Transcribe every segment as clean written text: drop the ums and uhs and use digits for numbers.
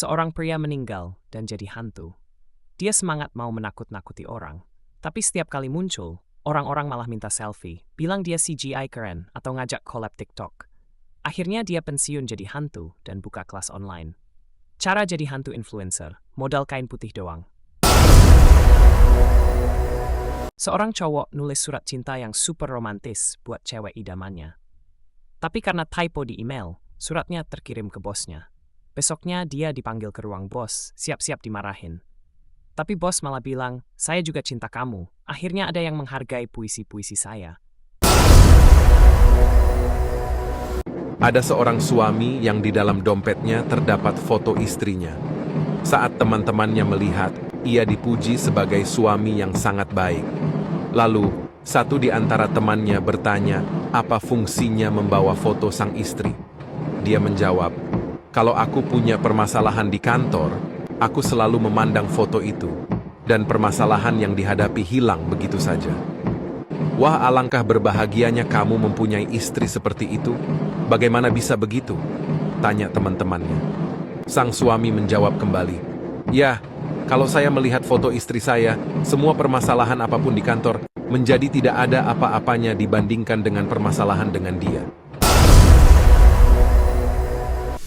Seorang pria meninggal dan jadi hantu. Dia semangat mau menakut-nakuti orang, tapi setiap kali muncul, orang-orang malah minta selfie, bilang dia CGI keren atau ngajak collab TikTok. Akhirnya dia pensiun jadi hantu dan buka kelas online. Cara jadi hantu influencer, modal kain putih doang. Seorang cowok nulis surat cinta yang super romantis buat cewek idamannya. Tapi karena typo di email, suratnya terkirim ke bosnya. Besoknya dia dipanggil ke ruang bos, siap-siap dimarahin. Tapi bos malah bilang, saya juga cinta kamu. Akhirnya ada yang menghargai puisi-puisi saya. Ada seorang suami yang di dalam dompetnya terdapat foto istrinya. Saat teman-temannya melihat, ia dipuji sebagai suami yang sangat baik. Lalu, satu di antara temannya bertanya, apa fungsinya membawa foto sang istri? Dia menjawab, kalau aku punya permasalahan di kantor, aku selalu memandang foto itu, dan permasalahan yang dihadapi hilang begitu saja. Wah, alangkah berbahagianya kamu mempunyai istri seperti itu. Bagaimana bisa begitu? Tanya teman-temannya. Sang suami menjawab kembali, ya, kalau saya melihat foto istri saya, semua permasalahan apapun di kantor menjadi tidak ada apa-apanya dibandingkan dengan permasalahan dengan dia.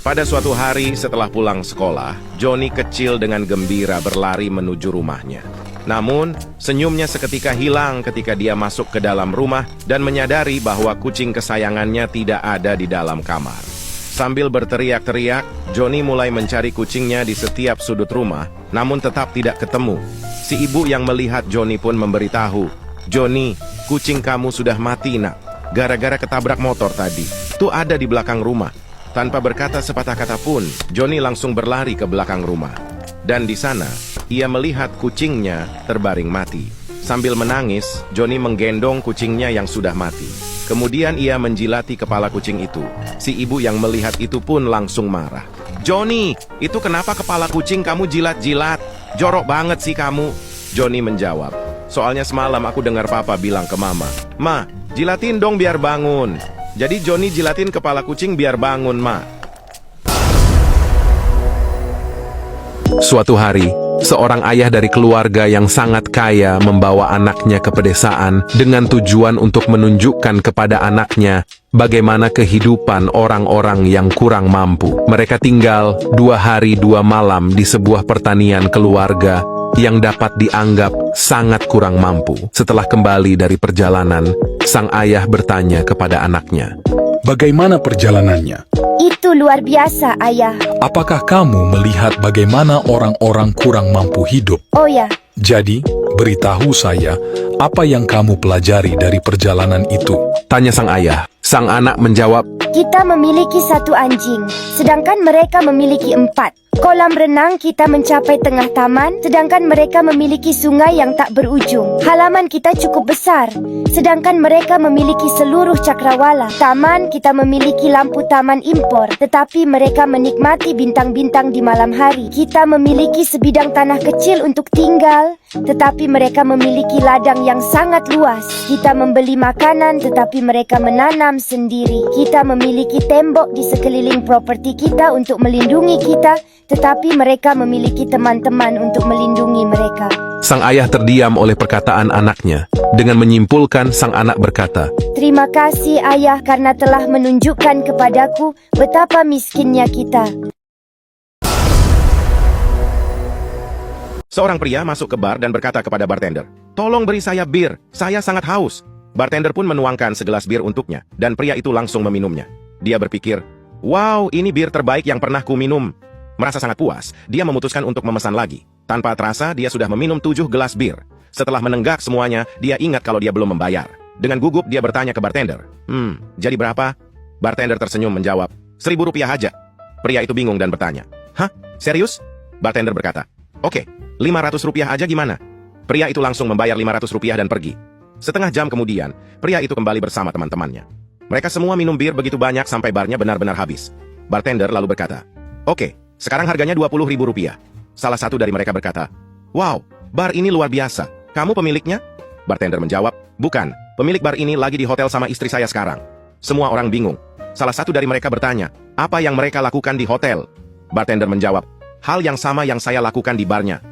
Pada suatu hari setelah pulang sekolah, Johnny kecil dengan gembira berlari menuju rumahnya. Namun, senyumnya seketika hilang ketika dia masuk ke dalam rumah dan menyadari bahwa kucing kesayangannya tidak ada di dalam kamar. Sambil berteriak-teriak, Johnny mulai mencari kucingnya di setiap sudut rumah, namun tetap tidak ketemu. Si ibu yang melihat Johnny pun memberitahu, "Johnny, kucing kamu sudah mati, nak. Gara-gara ketabrak motor tadi. Tuh ada di belakang rumah." Tanpa berkata sepatah kata pun, Johnny langsung berlari ke belakang rumah. Dan di sana, ia melihat kucingnya terbaring mati. Sambil menangis, Johnny menggendong kucingnya yang sudah mati. Kemudian ia menjilati kepala kucing itu. Si ibu yang melihat itu pun langsung marah. "Johnny, itu kenapa kepala kucing kamu jilat-jilat? Jorok banget sih kamu." Johnny menjawab, "Soalnya semalam aku dengar papa bilang ke mama, 'Ma, jilatin dong biar bangun.' Jadi Johnny jilatin kepala kucing biar bangun, Ma." Suatu hari, seorang ayah dari keluarga yang sangat kaya membawa anaknya ke pedesaan dengan tujuan untuk menunjukkan kepada anaknya bagaimana kehidupan orang-orang yang kurang mampu. Mereka tinggal 2 hari 2 malam di sebuah pertanian keluarga yang dapat dianggap sangat kurang mampu. Setelah kembali dari perjalanan, sang ayah bertanya kepada anaknya, "Bagaimana perjalanannya?" "Itu luar biasa, ayah." "Apakah kamu melihat bagaimana orang-orang kurang mampu hidup?" "Oh ya." "Jadi, beritahu saya, apa yang kamu pelajari dari perjalanan itu?" tanya sang ayah. Sang anak menjawab, "Kita memiliki 1 anjing, sedangkan mereka memiliki 4. Kolam renang kita mencapai tengah taman, sedangkan mereka memiliki sungai yang tak berujung. Halaman kita cukup besar, sedangkan mereka memiliki seluruh cakrawala. Taman kita memiliki lampu taman impor, tetapi mereka menikmati bintang-bintang di malam hari. Kita memiliki sebidang tanah kecil untuk tinggal, tetapi mereka memiliki ladang yang sangat luas. Kita membeli makanan, tetapi mereka menanam sendiri. Kita memiliki tembok di sekeliling properti kita untuk melindungi kita, tetapi mereka memiliki teman-teman untuk melindungi mereka." Sang ayah terdiam oleh perkataan anaknya. Dengan menyimpulkan, sang anak berkata, "Terima kasih ayah karena telah menunjukkan kepadaku betapa miskinnya kita." Seorang pria masuk ke bar dan berkata kepada bartender, "Tolong beri saya bir, saya sangat haus." Bartender pun menuangkan segelas bir untuknya, dan pria itu langsung meminumnya. Dia berpikir, "Wow, ini bir terbaik yang pernah ku minum." Merasa sangat puas, dia memutuskan untuk memesan lagi. Tanpa terasa, dia sudah meminum 7 gelas bir. Setelah menenggak semuanya, dia ingat kalau dia belum membayar. Dengan gugup, dia bertanya ke bartender, "Jadi berapa?" Bartender tersenyum menjawab, "Rp1.000 aja." Pria itu bingung dan bertanya, "Hah? Serius?" Bartender berkata, "Oke, Rp500 aja gimana?" Pria itu langsung membayar Rp500 dan pergi. Setengah jam kemudian, pria itu kembali bersama teman-temannya. Mereka semua minum bir begitu banyak sampai barnya benar-benar habis. Bartender lalu berkata, "Oke, sekarang harganya Rp20.000. Salah satu dari mereka berkata, "Wow, bar ini luar biasa. Kamu pemiliknya?" Bartender menjawab, "Bukan, pemilik bar ini lagi di hotel sama istri saya sekarang." Semua orang bingung. Salah satu dari mereka bertanya, "Apa yang mereka lakukan di hotel?" Bartender menjawab, hal yang sama yang saya lakukan di barnya.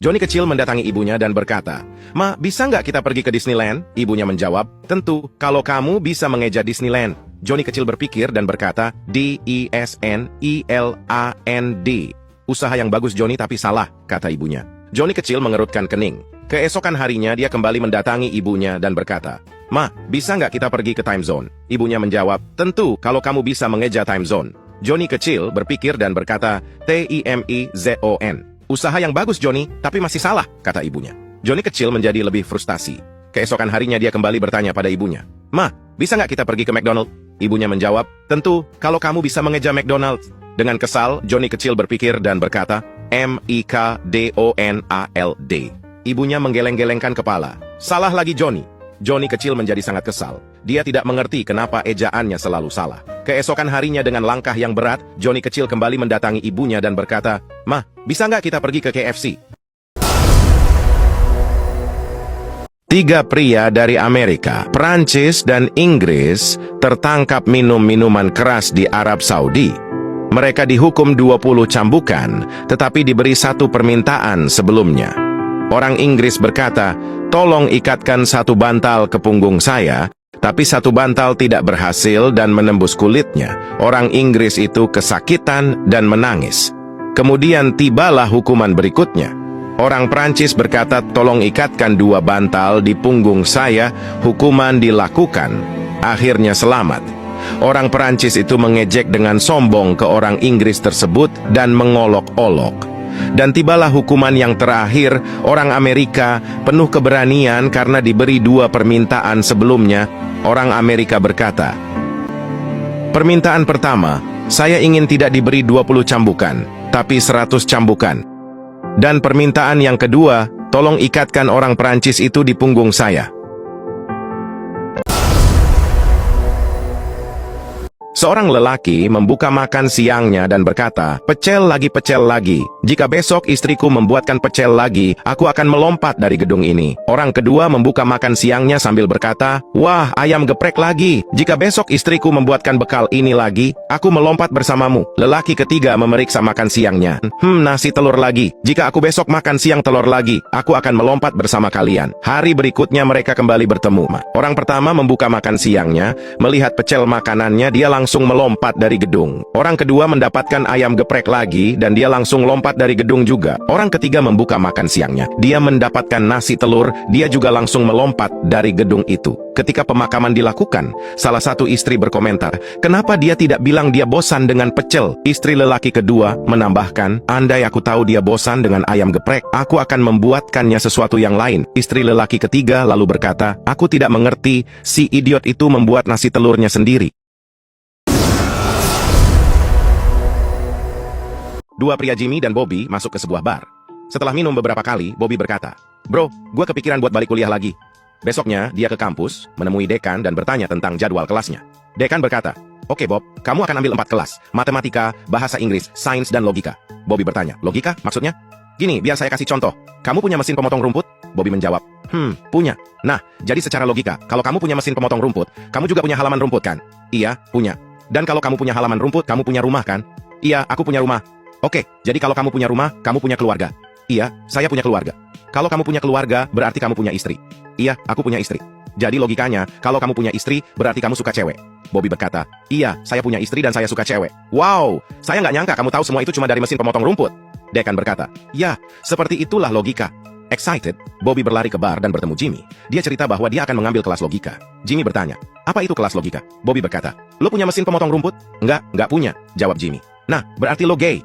Johnny kecil mendatangi ibunya dan berkata, "Ma, bisa nggak kita pergi ke Disneyland?" Ibunya menjawab, "Tentu, kalau kamu bisa mengeja Disneyland." Johnny kecil berpikir dan berkata, "Disneyland. Usaha yang bagus Johnny tapi salah," kata ibunya. Johnny kecil mengerutkan kening. Keesokan harinya dia kembali mendatangi ibunya dan berkata, "Ma, bisa nggak kita pergi ke time zone?" Ibunya menjawab, "Tentu, kalau kamu bisa mengeja time zone." Johnny kecil berpikir dan berkata, "Timezon. Usaha yang bagus Johnny, tapi masih salah," kata ibunya. Johnny kecil menjadi lebih frustasi. Keesokan harinya dia kembali bertanya pada ibunya, "Ma, bisa nggak kita pergi ke McDonald?" Ibunya menjawab, "Tentu, kalau kamu bisa mengeja McDonald." Dengan kesal, Johnny kecil berpikir dan berkata, "McDonald. Ibunya menggeleng-gelengkan kepala. "Salah lagi Johnny." Johnny kecil menjadi sangat kesal. Dia tidak mengerti kenapa ejaannya selalu salah. Keesokan harinya dengan langkah yang berat, Johnny kecil kembali mendatangi ibunya dan berkata, "Ma, bisa nggak kita pergi ke KFC?" 3 pria dari Amerika, Prancis, dan Inggris tertangkap minum minuman keras di Arab Saudi. Mereka dihukum 20 cambukan, tetapi diberi 1 permintaan sebelumnya. Orang Inggris berkata, "Tolong ikatkan 1 bantal ke punggung saya," tapi 1 bantal tidak berhasil dan menembus kulitnya. Orang Inggris itu kesakitan dan menangis. Kemudian tibalah hukuman berikutnya. Orang Prancis berkata, "Tolong ikatkan 2 bantal di punggung saya," hukuman dilakukan. Akhirnya selamat. Orang Prancis itu mengejek dengan sombong ke orang Inggris tersebut dan mengolok-olok. Dan tibalah hukuman yang terakhir, orang Amerika penuh keberanian karena diberi 2 permintaan sebelumnya. Orang Amerika berkata, "Permintaan pertama, saya ingin tidak diberi 20 cambukan, tapi 100 cambukan. Dan permintaan yang kedua, tolong ikatkan orang Prancis itu di punggung saya." Seorang lelaki membuka makan siangnya dan berkata, pecel lagi. Jika besok istriku membuatkan pecel lagi, aku akan melompat dari gedung ini." Orang kedua membuka makan siangnya sambil berkata, "Wah, ayam geprek lagi. Jika besok istriku membuatkan bekal ini lagi, aku melompat bersamamu." Lelaki ketiga memeriksa makan siangnya. Nasi telur lagi. Jika aku besok makan siang telur lagi, aku akan melompat bersama kalian." Hari berikutnya mereka kembali bertemu. Orang pertama membuka makan siangnya, melihat pecel makanannya, dia langsung melompat dari gedung. Orang kedua mendapatkan ayam geprek lagi dan dia langsung lompat dari gedung juga. Orang ketiga membuka makan siangnya. Dia mendapatkan nasi telur, dia juga langsung melompat dari gedung itu. Ketika pemakaman dilakukan, salah satu istri berkomentar, "Kenapa dia tidak bilang dia bosan dengan pecel?" Istri lelaki kedua menambahkan, "Andai aku tahu dia bosan dengan ayam geprek, aku akan membuatkannya sesuatu yang lain." Istri lelaki ketiga lalu berkata, "Aku tidak mengerti, si idiot itu membuat nasi telurnya sendiri." 2 pria Jimmy dan Bobby masuk ke sebuah bar. Setelah minum beberapa kali, Bobby berkata, "Bro, gue kepikiran buat balik kuliah lagi." Besoknya, dia ke kampus, menemui dekan dan bertanya tentang jadwal kelasnya. Dekan berkata, "Oke Bob, kamu akan ambil 4 kelas, matematika, bahasa Inggris, sains, dan logika." Bobby bertanya, "Logika? Maksudnya?" "Gini, biar saya kasih contoh. Kamu punya mesin pemotong rumput?" Bobby menjawab, punya." "Nah, jadi secara logika, kalau kamu punya mesin pemotong rumput, kamu juga punya halaman rumput kan?" "Iya, punya." "Dan kalau kamu punya halaman rumput, kamu punya rumah kan?" "Iya, aku punya rumah." "Oke, jadi kalau kamu punya rumah, kamu punya keluarga." "Iya, saya punya keluarga." "Kalau kamu punya keluarga, berarti kamu punya istri." "Iya, aku punya istri." "Jadi logikanya, kalau kamu punya istri, berarti kamu suka cewek." Bobby berkata, "Iya, saya punya istri dan saya suka cewek." "Wow, saya nggak nyangka kamu tahu semua itu cuma dari mesin pemotong rumput." Dekan berkata, "Ya, seperti itulah logika." Excited, Bobby berlari ke bar dan bertemu Jimmy. Dia cerita bahwa dia akan mengambil kelas logika. Jimmy bertanya, "Apa itu kelas logika?" Bobby berkata, "Lo punya mesin pemotong rumput?" Nggak punya," jawab Jimmy. "Nah, berarti lo gay."